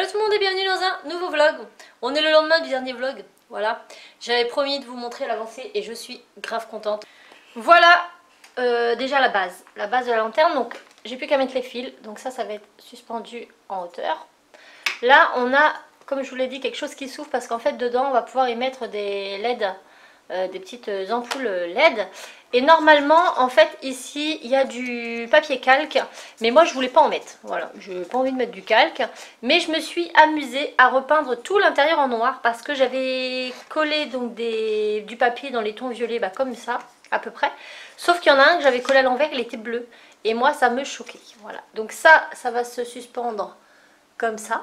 Hello tout le monde et bienvenue dans un nouveau vlog. On est le lendemain du dernier vlog, voilà. J'avais promis de vous montrer l'avancée et je suis grave contente. Voilà déjà la base de la lanterne. Donc j'ai plus qu'à mettre les fils, donc ça va être suspendu en hauteur. Là on a, comme je vous l'ai dit, quelque chose qui s'ouvre parce qu'en fait dedans on va pouvoir y mettre des LED, des petites ampoules LED. Et normalement en fait ici il y a du papier calque, mais moi je voulais pas en mettre, voilà, je n'ai pas envie de mettre du calque, mais je me suis amusée à repeindre tout l'intérieur en noir parce que j'avais collé donc du papier dans les tons violets, bah, comme ça à peu près, sauf qu'il y en a un que j'avais collé à l'envers, il était bleu et moi ça me choquait, voilà. Donc ça va se suspendre comme ça,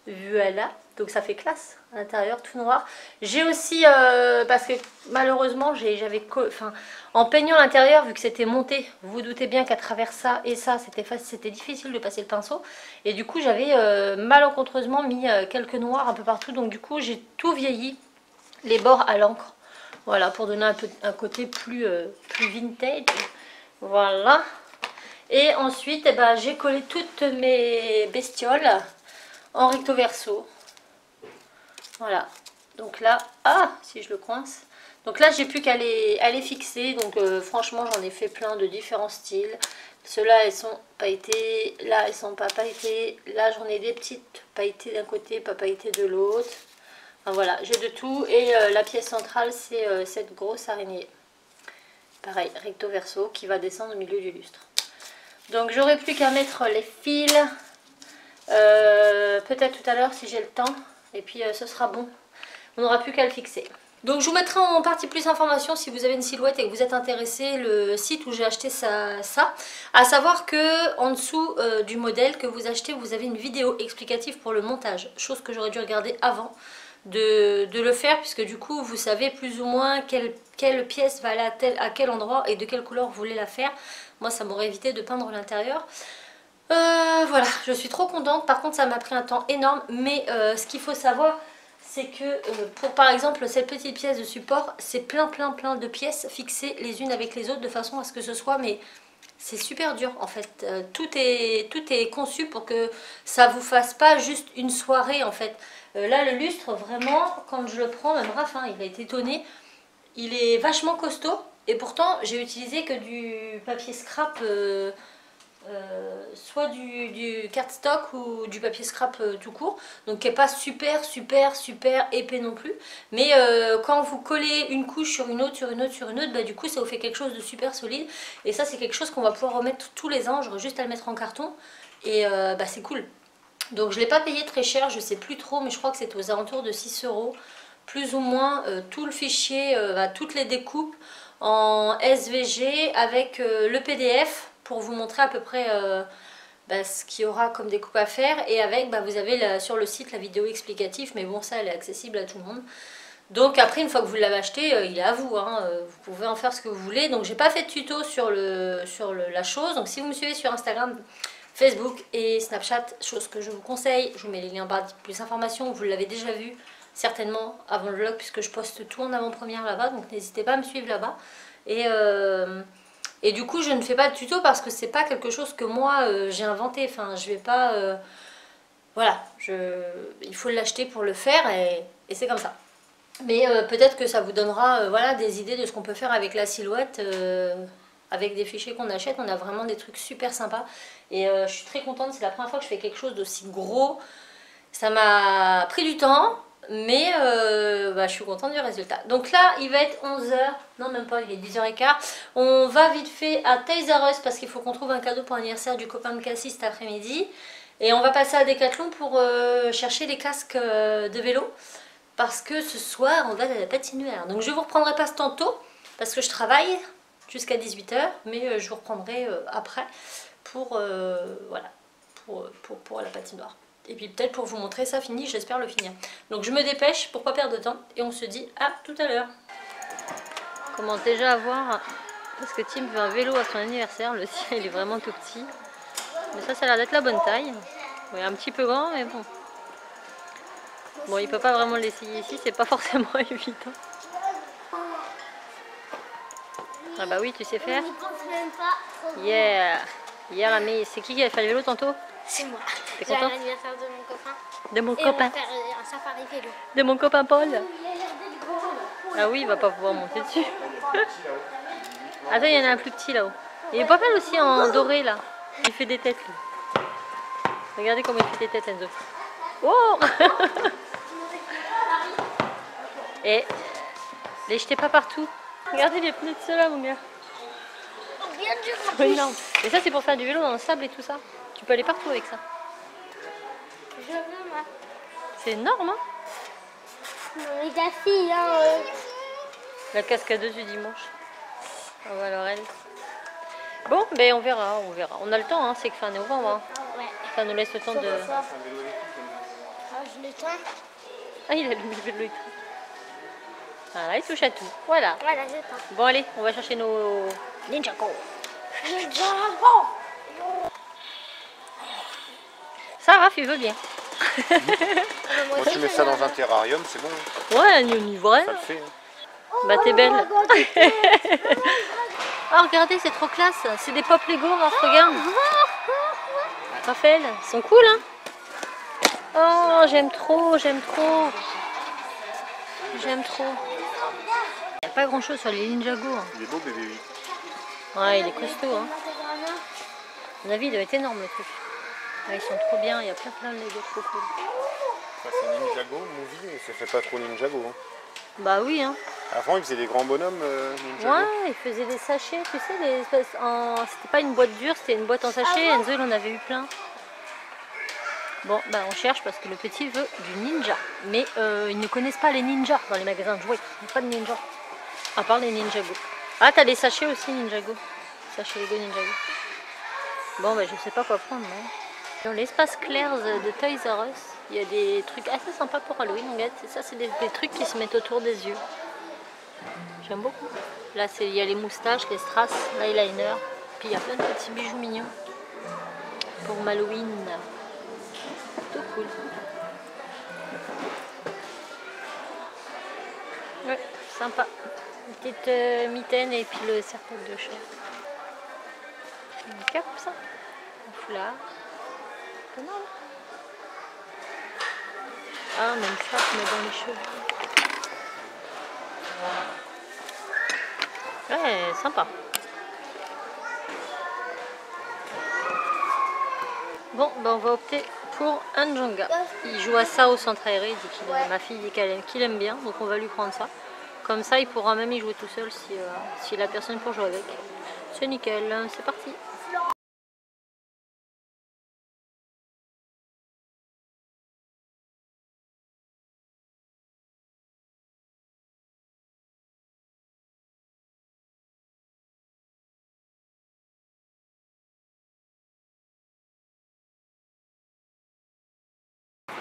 voilà, donc ça fait classe à l'intérieur, tout noir. J'ai aussi, parce que malheureusement en peignant l'intérieur, vu que c'était monté, vous vous doutez bien qu'à travers ça et ça, c'était difficile de passer le pinceau. Et du coup j'avais malencontreusement mis quelques noirs un peu partout, donc du coup j'ai tout vieilli, les bords à l'encre. Voilà, pour donner un côté plus vintage, voilà. Et ensuite, eh ben, j'ai collé toutes mes bestioles en recto verso. Voilà. Donc là, ah, si je le coince. Donc là, j'ai plus qu'à les fixer. Donc franchement, j'en ai fait plein de différents styles. Ceux-là, elles sont pailletées. Là, elles sont pas pailletées. Là, j'en ai des petites pailletées d'un côté, pas pailletées de l'autre. Enfin, voilà, j'ai de tout. Et la pièce centrale, c'est cette grosse araignée. Pareil, recto verso, qui va descendre au milieu du lustre. Donc j'aurai plus qu'à mettre les fils, peut-être tout à l'heure si j'ai le temps, et puis ce sera bon, on n'aura plus qu'à le fixer. Donc je vous mettrai en partie plus d'informations si vous avez une silhouette et que vous êtes intéressé, le site où j'ai acheté ça. À savoir que en dessous du modèle que vous achetez, vous avez une vidéo explicative pour le montage, chose que j'aurais dû regarder avant de le faire, puisque du coup vous savez plus ou moins quelle pièce va aller à quel endroit et de quelle couleur vous voulez la faire. Moi ça m'aurait évité de peindre l'intérieur. Voilà, je suis trop contente. Par contre ça m'a pris un temps énorme, mais ce qu'il faut savoir, c'est que pour par exemple cette petite pièce de support, c'est plein de pièces fixées les unes avec les autres de façon à ce que ce soit, mais c'est super dur en fait. Tout est conçu pour que ça vous fasse pas juste une soirée en fait. Là le lustre, vraiment, quand je le prends, même Raph, hein, il a été étonné, il est vachement costaud et pourtant j'ai utilisé que du papier scrap, soit du cardstock ou du papier scrap tout court, donc qui n'est pas super épais non plus, mais quand vous collez une couche sur une autre, bah, du coup ça vous fait quelque chose de super solide, et ça c'est quelque chose qu'on va pouvoir remettre tous les ans, j'aurai juste à le mettre en carton, et bah, c'est cool. Donc je ne l'ai pas payé très cher, je sais plus trop, mais je crois que c'est aux alentours de 6 € plus ou moins, tout le fichier, toutes les découpes en SVG avec le PDF pour vous montrer à peu près ce qu'il y aura comme découpe à faire, et avec vous avez sur le site la vidéo explicative, mais bon ça elle est accessible à tout le monde. Donc après une fois que vous l'avez acheté, il est à vous, hein, vous pouvez en faire ce que vous voulez. Donc j'ai pas fait de tuto sur la chose, donc si vous me suivez sur Instagram, Facebook et Snapchat, chose que je vous conseille, je vous mets les liens en barre de plus d'informations, vous l'avez déjà vu certainement avant le vlog puisque je poste tout en avant-première là-bas, donc n'hésitez pas à me suivre là-bas. Et du coup je ne fais pas de tuto parce que c'est pas quelque chose que moi j'ai inventé, enfin je vais pas, voilà, il faut l'acheter pour le faire, et c'est comme ça. Mais peut-être que ça vous donnera voilà, des idées de ce qu'on peut faire avec la silhouette, avec des fichiers qu'on achète. On a vraiment des trucs super sympas, et je suis très contente, c'est la première fois que je fais quelque chose d'aussi gros. Ça m'a pris du temps, mais je suis contente du résultat. Donc là il va être 11 h, non même pas, il est 10h15. On va vite fait à Toys R Us parce qu'il faut qu'on trouve un cadeau pour l'anniversaire du copain de Cassie cet après-midi. Et on va passer à Decathlon pour chercher les casques de vélo, parce que ce soir on va à la patinoire. Donc je vous reprendrai pas tantôt parce que je travaille jusqu'à 18 h, mais je vous reprendrai après pour, voilà, pour la patinoire. Et puis peut-être pour vous montrer ça fini, j'espère le finir. Donc je me dépêche pour pas perdre de temps, et on se dit à tout à l'heure. On commence déjà à voir, parce que Tim veut un vélo à son anniversaire. Le sien il est vraiment tout petit, mais ça a l'air d'être la bonne taille. Oui, un petit peu grand, mais bon. Bon, il peut pas vraiment l'essayer ici, c'est pas forcément évident. Ah bah oui, tu sais faire. Yeah. Hier, mais c'est qui a fait le vélo tantôt? C'est moi. T'es C'est content? l'anniversaire de mon copain. De mon Et on va copain. faire un safari vélo. De mon copain Paul. Il y a l'air d'être grand. Ah oui, il va pas pouvoir monter dessus. Attends, il y en a un plus petit là-haut. Il est pas mal aussi en doré là. Il fait des têtes lui. Regardez comment il fait des têtes Enzo. Oh. Et les jetez pas partout. Regardez les pneus de ceux-là mon gars. Bien dur en C'est plus. énorme. Et ça c'est pour faire du vélo dans le sable et tout ça. Tu peux aller partout avec ça. Je veux moi. C'est énorme hein. Les gars, filles, hein. La cascadeuse du dimanche. Ah bah alors elle. Bon, ben on verra, on verra. On a le temps, hein, c'est que fin novembre. Hein. Ouais. Ça nous laisse le temps de... Ah, je l'éteins. Ah, il a allumé le vélo électrique. Voilà, il touche à tout. Voilà. Voilà, j'éteins. Bon, allez, on va chercher nos Ninjago. Ça, Raph, il veut bien. Moi, tu mets ça dans un terrarium, c'est bon. Ouais, on y voit. Ça le fait. Hein. Bah, t'es belle. Oh, regardez, c'est trop classe. C'est des pop Lego, Raph, regarde. Raphaël, ils sont cool, hein. Oh, j'aime trop, j'aime trop. J'aime trop. Il n'y a pas grand chose sur les Ninjago. Hein. Il est beau, bébé, oui. Ouais, il est costaud. Hein. À mon avis, il doit être énorme le truc. Ouais, ils sont trop bien, il y a plein de Lego trop cool. Ça, c'est Ninjago, Movie, mais ça fait pas trop Ninjago. Hein. Bah oui, hein. Avant, ils faisaient des grands bonhommes Ninjago. Ouais, ils faisaient des sachets, tu sais, c'était pas une boîte dure, c'était une boîte en sachet. Enzo, il en avait eu plein. Bon, bah on cherche parce que le petit veut du ninja. Mais ils ne connaissent pas les ninjas dans les magasins de jouets. Il n'y a pas de ninja. À part les Ninjago. Ah, t'as des sachets aussi Ninjago. Sachets Lego Ninjago. Bon, bah je sais pas quoi prendre, non. Dans l'espace Claire's de Toys R Us, il y a des trucs assez sympas pour Halloween. Regarde, ça, c'est des trucs qui se mettent autour des yeux. J'aime beaucoup. Là, il y a les moustaches, les strass, l'eyeliner. Puis il y a plein de petits bijoux mignons pour Halloween. Tout cool. Ouais, sympa. Une petite mitaine et puis le serre-tête de chair. Une cape, ça. Un foulard. Pas mal. Ah, même ça, je mets dans les cheveux. Ouais, sympa. Bon, ben on va opter pour un Jenga. Il joue à ça au centre aéré, il dit ma fille dit qu'il aime bien, donc on va lui prendre ça. Comme ça, il pourra même y jouer tout seul si il a personne pour jouer avec. C'est nickel, c'est parti.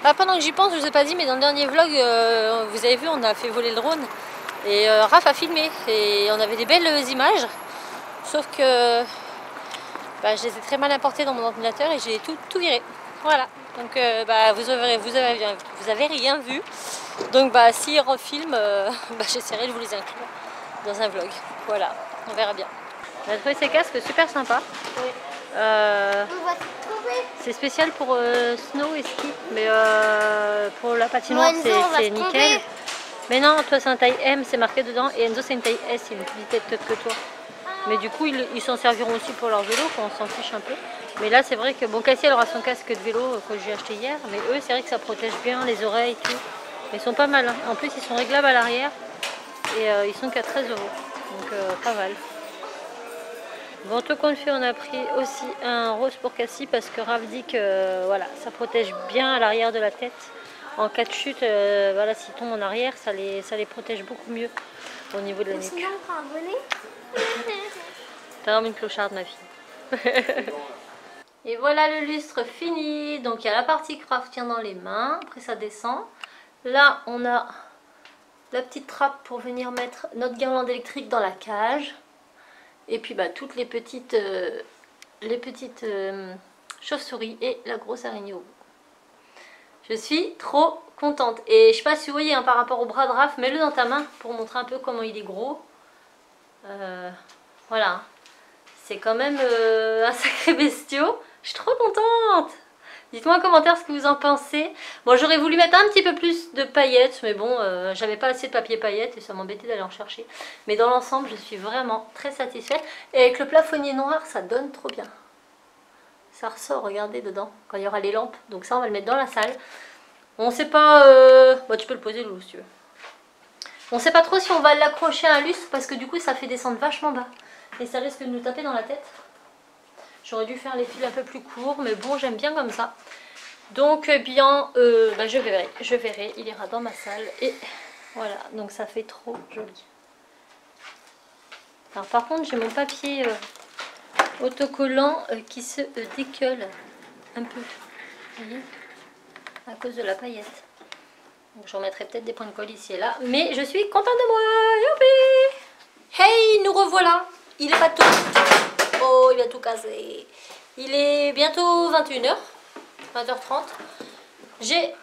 Ah, pendant que j'y pense, je vous ai pas dit, mais dans le dernier vlog, vous avez vu, on a fait voler le drone. Et Raph a filmé. Et on avait des belles images. Sauf que bah, je les ai très mal importées dans mon ordinateur et j'ai tout viré. Voilà. Donc bah, vous avez rien vu. Donc bah, s'il refilme, bah, j'essaierai de vous les inclure dans un vlog. Voilà, on verra bien. On a trouvé ces casques super sympas. Oui. On va se trouver. C'est spécial pour snow et ski, mais pour la patinoire c'est nickel. Mais non, toi c'est un taille M, c'est marqué dedans, et Enzo c'est une taille S, il a une plus petite tête que toi. Mais du coup ils s'en serviront aussi pour leur vélo, on s'en fiche un peu. Mais là c'est vrai que, bon, Cassie elle aura son casque de vélo que j'ai acheté hier, mais eux c'est vrai que ça protège bien les oreilles et tout. Mais ils sont pas mal, hein. En plus ils sont réglables à l'arrière, et ils sont qu'à 13 €, donc pas mal. Bon, tout compte fait, on a pris aussi un rose pour Cassie parce que Raph dit que voilà, ça protège bien à l'arrière de la tête. En cas de chute, voilà, s'ils tombent en arrière, ça les protège beaucoup mieux au niveau de la nuque. Sinon, on prend un bonnet. T'as vraiment une clocharde, ma fille. Et voilà le lustre fini. Donc il y a la partie que Raph tient dans les mains, après ça descend. Là, on a la petite trappe pour venir mettre notre guirlande électrique dans la cage. Et puis bah, toutes les petites chauves-souris et la grosse araignée au bout. Je suis trop contente. Et je sais pas si vous voyez, hein, par rapport au bras de Raph, mets-le dans ta main pour montrer un peu comment il est gros. Voilà. C'est quand même un sacré bestiau. Je suis trop contente. Dites-moi en commentaire ce que vous en pensez. Bon, j'aurais voulu mettre un petit peu plus de paillettes, mais bon, j'avais pas assez de papier paillettes et ça m'embêtait d'aller en chercher. Mais dans l'ensemble, je suis vraiment très satisfaite. Et avec le plafonnier noir, ça donne trop bien. Ça ressort, regardez dedans, quand il y aura les lampes. Donc ça, on va le mettre dans la salle. On sait pas... Bon, tu peux le poser, Loulou, si tu veux. On sait pas trop si on va l'accrocher à un lustre, parce que du coup, ça fait descendre vachement bas. Et ça risque de nous taper dans la tête. J'aurais dû faire les fils un peu plus courts, mais bon, j'aime bien comme ça. Donc, eh bien, bah, je verrai, il ira dans ma salle. Et voilà, donc ça fait trop joli. Alors par contre, j'ai mon papier autocollant qui se décolle un peu. Vous voyez, à cause de la paillette. Donc je remettrai peut-être des points de colle ici et là. Mais je suis contente de moi. Youpi! Hey, nous revoilà. Il est pas tout. Oh, il a tout casé. Il est bientôt 21h. 20h30. J'ai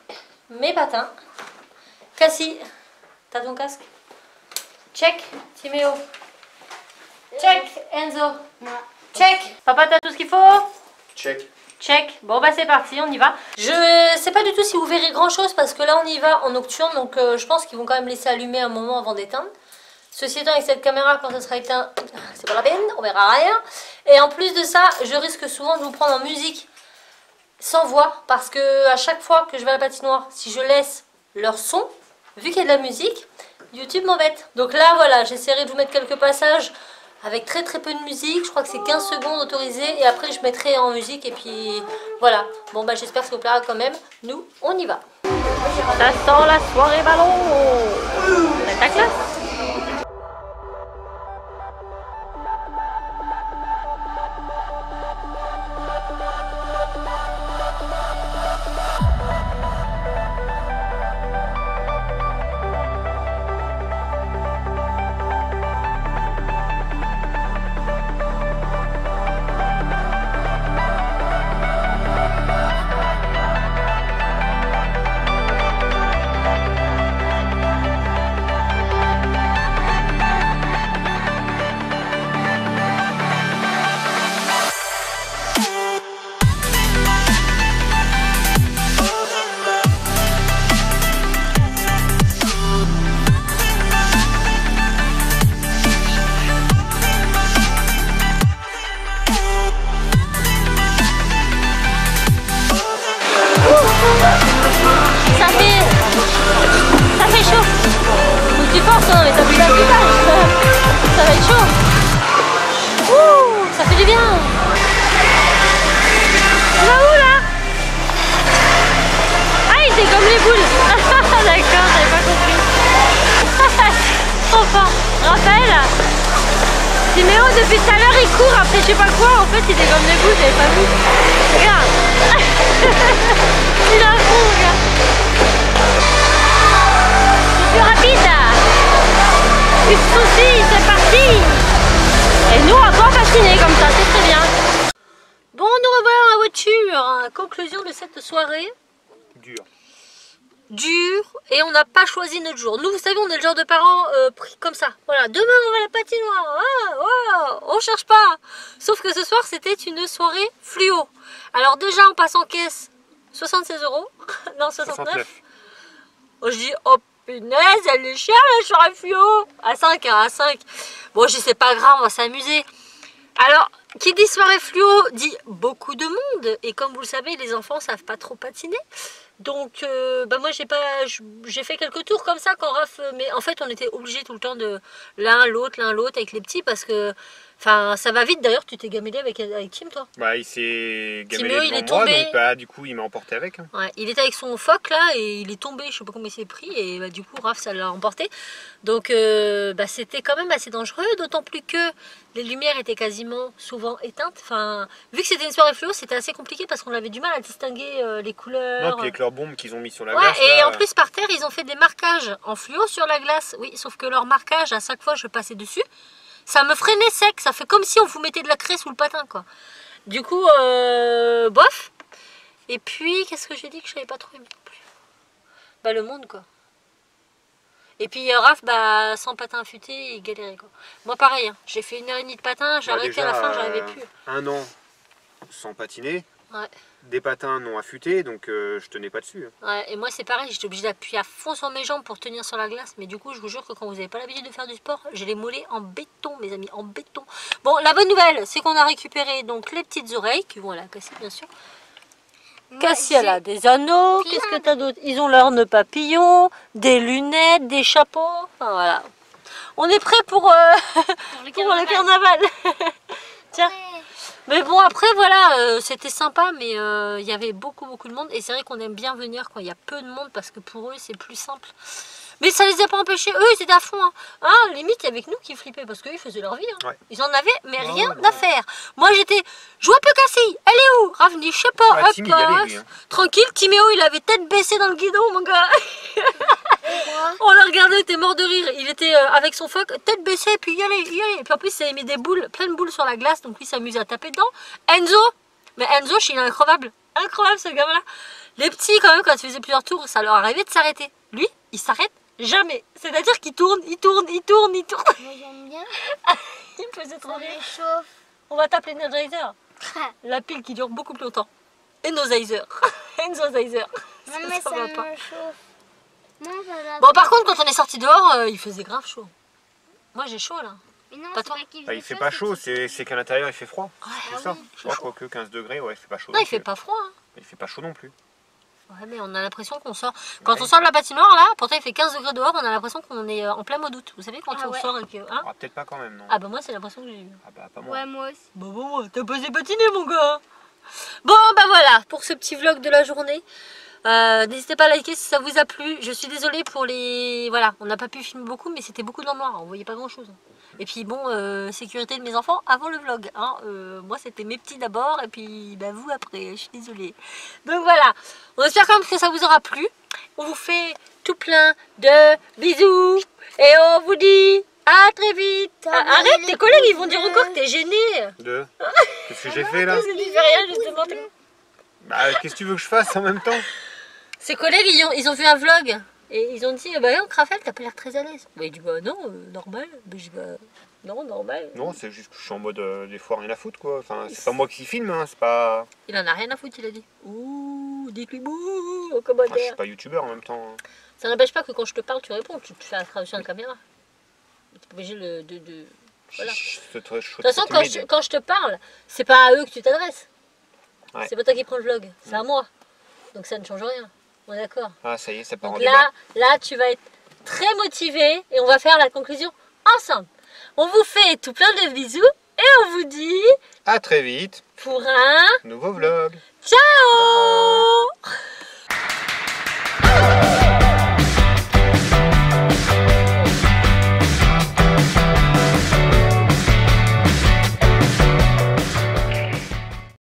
mes patins. Cassie, t'as ton casque? Check. Timéo. Check. Enzo. Check. Papa, t'as tout ce qu'il faut? Check. Check. Bon bah c'est parti, on y va. Je sais pas du tout si vous verrez grand chose parce que là on y va en nocturne, donc je pense qu'ils vont quand même laisser allumer un moment avant d'éteindre. Ceci étant, avec cette caméra, quand ça sera éteint, c'est pas la peine, on verra rien. Et en plus de ça, je risque souvent de vous prendre en musique sans voix, parce que à chaque fois que je vais à la patinoire, si je laisse leur son, vu qu'il y a de la musique, YouTube m'embête. Donc là voilà, j'essaierai de vous mettre quelques passages avec très peu de musique, je crois que c'est 15 secondes autorisées, et après je mettrai en musique, et puis voilà. Bon bah j'espère que ça vous plaira quand même. Nous, on y va. Ça sent la soirée ballon. C'est ta classe. Ça fait chaud. Faut que tu forces, hein, mais ça fait pas ça va être chaud. Ouh, ça fait du bien. Tu vas où là? Ah, il était comme les boules. D'accord, j'avais pas compris. Trop fort. Raphaël, Timéo depuis tout à l'heure il court après je sais pas quoi. En fait il était comme les boules, j'avais pas vu. Regarde. Il a un fond, regarde. Plus rapide. Plus de soucis, c'est parti. Et nous on va pouvoir patiner comme ça, c'est très bien. Bon, nous revoilà dans la voiture. Conclusion de cette soirée. Dur, et on n'a pas choisi notre jour. Nous, vous savez, on est le genre de parents pris comme ça. Voilà, demain on va à la patinoire. Ah, on cherche pas. Sauf que ce soir, c'était une soirée fluo. Alors déjà, on passe en caisse 76 €. Non, 69. Oh, je dis, oh punaise, elle est chère la soirée fluo. À 5, hein, à 5. Bon, je dis, c'est pas grave, on va s'amuser. Alors, qui dit soirée fluo dit beaucoup de monde. Et comme vous le savez, les enfants savent pas trop patiner. Donc, bah moi j'ai fait quelques tours comme ça quand Raph, mais en fait on était obligés tout le temps de l'un l'autre avec les petits parce que, enfin ça va vite. D'ailleurs tu t'es gamellé avec Tim toi? Bah il s'est gamellé Timéo, il est devant moi, tombé. donc bah, du coup il m'a emporté avec. Hein. Ouais, il était avec son phoque là et il est tombé, je sais pas comment il s'est pris et bah, du coup Raph ça l'a emporté. Donc bah, c'était quand même assez dangereux, d'autant plus que les lumières étaient quasiment souvent éteintes. Enfin, vu que c'était une soirée fluo, c'était assez compliqué parce qu'on avait du mal à distinguer les couleurs. Non, puis avec leurs bombes qu'ils ont mis sur la ouais, glace. et là, en plus par terre, ils ont fait des marquages en fluo sur la glace. Oui, sauf que leur marquage, à chaque fois je passais dessus, ça me freinait sec. Ça fait comme si on vous mettait de la craie sous le patin, quoi. Du coup, bof. Et puis, qu'est-ce que j'ai dit que je savais pas trop aimé non plus? Bah le monde, quoi. Et puis Raph, bah, sans patin affûté, il galérait, quoi. Moi pareil, hein. J'ai fait 1h30 de patin, j'ai arrêté à la fin, j'arrivais plus. Un an sans patiner, Ouais. Des patins non affûtés, donc je tenais pas dessus. Ouais, et moi c'est pareil, j'étais obligée d'appuyer à fond sur mes jambes pour tenir sur la glace. Mais du coup, je vous jure que quand vous n'avez pas l'habitude de faire du sport, j'ai les mollets en béton, mes amis, en béton. Bon, la bonne nouvelle, c'est qu'on a récupéré donc les petites oreilles, qui vont à la Cassie, bien sûr. Cassie, elle a des anneaux, qu'est-ce que t'as d'autre? Ils ont leurs nœuds papillons, des lunettes, des chapeaux, enfin voilà. On est prêt pour le carnaval. Tiens. Mais bon, après, voilà, c'était sympa, mais il y avait beaucoup de monde. Et c'est vrai qu'on aime bien venir quand il y a peu de monde, parce que pour eux, c'est plus simple. Mais ça les a pas empêchés. Eux, ils étaient à fond. Hein, limite, il y avait que nous qui flippaient, parce qu'eux, ils faisaient leur vie. Hein. Ouais. Ils en avaient, mais rien à faire. Moi, j'étais, je vois plus Cassie. Elle est où? Raveni, je sais pas. Ouais, Timmy, hein. Tranquille, Timéo, il avait tête baissée dans le guidon, mon gars. On l'a regardé, il était mort de rire. Il était avec son phoque, tête baissée, puis y allait. Et puis en plus, il avait mis des boules, plein de boules sur la glace, donc lui s'amusait à taper dedans. Enzo, mais Enzo, il est incroyable. Incroyable ce gamin-là. Les petits, quand même, quand ils faisaient plusieurs tours, ça leur arrivait de s'arrêter. Lui, il s'arrête jamais. C'est-à-dire qu'il tourne. Moi j'aime bien. Il me faisait trop Ça rire. réchauffe. On va t'appeler Energizer. La pile qui dure beaucoup plus longtemps. Energizer. Energizer. Non mais ça va me pas. chauffe. Non, ça va Bon, pas. par contre, quand on est sorti dehors, il faisait grave chaud. Moi, j'ai chaud là. Mais non, pas c'est toi. pas qu'il Bah, il fait fait pas chaud, c'est qu'à l'intérieur il fait froid. Ouais, C'est ça. oui, Je crois quoique 15 degrés, ouais, il fait pas chaud. Non, non il fait plus. pas froid. Hein. Il fait pas chaud non plus. Ouais, mais on a l'impression qu'on sort. Quand on sort de la patinoire là, pourtant il fait 15 degrés dehors, on a l'impression qu'on est en plein mois d'août. Vous savez, quand Ah on ouais. sort et que. Hein Ah, peut-être pas quand même, non. Ah, bah, moi, c'est l'impression que j'ai eue. Ah bah pas moi. Ouais, moi aussi. Bah, bon, t'as pas patiner, mon gars. Bon, bah voilà, pour ce petit vlog de la journée. N'hésitez pas à liker si ça vous a plu. Je suis désolée pour les... Voilà, on n'a pas pu filmer beaucoup, mais c'était beaucoup dans le noir. On voyait pas grand chose. Et puis bon, sécurité de mes enfants avant le vlog. Hein. Moi, c'était mes petits d'abord, et puis bah, vous après. Je suis désolée. Donc voilà, on espère quand même que ça vous aura plu. On vous fait tout plein de bisous. Et on vous dit à très vite. Arrête, tes collègues, ils vont dire encore que t'es gêné. Deux. Qu'est-ce que j'ai fait là? Parce que tu fais rien, justement. Bah, qu'est-ce que tu veux que je fasse en même temps? Ses collègues, ils ont vu un vlog et ils ont dit bah non, Raphaël, t'as pas l'air très à l'aise. Bah, il dit bah non, normal. Bah, je dis bah non, normal. Non, c'est juste que je suis en mode des fois rien à foutre quoi. Enfin, c'est pas moi qui filme, hein, c'est pas. Il en a rien à foutre, il a dit. Ouh, dites-lui bouh au Enfin, je commentaire. suis pas youtubeur en même temps. Hein. Ça n'empêche pas que quand je te parle, tu réponds, tu fais la traduction de caméra. Tu es obligé de... Voilà. De toute façon, quand je te parle, c'est pas à eux que tu t'adresses. Ouais. C'est pas toi qui prends le vlog, c'est à moi. Donc ça ne change rien. On est d'accord. Ah, ça y est, ça part en Donc débat. là, tu vas être très motivé et on va faire la conclusion ensemble. On vous fait tout plein de bisous et on vous dit À très vite. pour un Nouveau vlog. ciao.